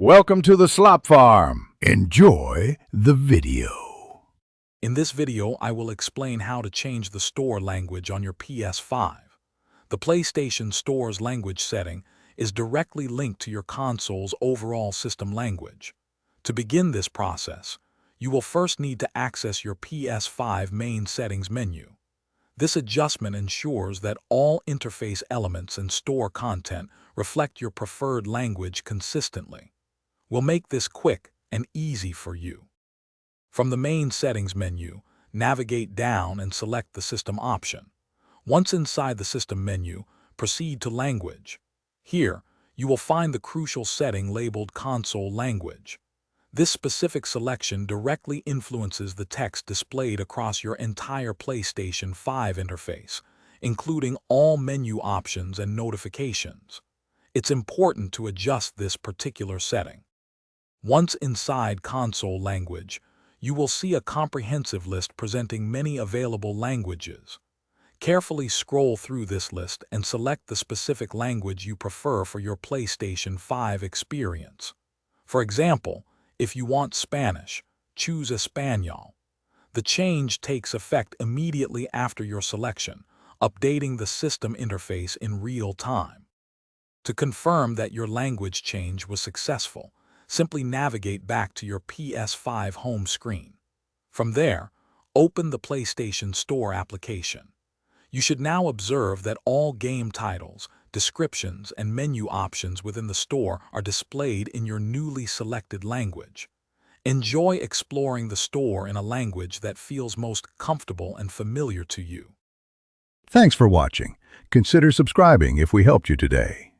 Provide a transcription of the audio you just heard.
Welcome to the Slop Farm. Enjoy the video. In this video, I will explain how to change the store language on your PS5. The PlayStation Store's language setting is directly linked to your console's overall system language. To begin this process, you will first need to access your PS5 main settings menu. This adjustment ensures that all interface elements and store content reflect your preferred language consistently. We'll make this quick and easy for you. From the main settings menu, navigate down and select the system option. Once inside the system menu, proceed to language. Here, you will find the crucial setting labeled console language. This specific selection directly influences the text displayed across your entire PlayStation 5 interface, including all menu options and notifications. It's important to adjust this particular setting. Once inside console language, you will see a comprehensive list presenting many available languages. Carefully scroll through this list and select the specific language you prefer for your PlayStation 5 experience. For example, if you want Spanish, choose Español. The change takes effect immediately after your selection, updating the system interface in real time. To confirm that your language change was successful, simply navigate back to your PS5 home screen. From there, open the PlayStation Store application. You should now observe that all game titles, descriptions, and menu options within the store are displayed in your newly selected language. Enjoy exploring the store in a language that feels most comfortable and familiar to you. Thanks for watching. Consider subscribing if we helped you today.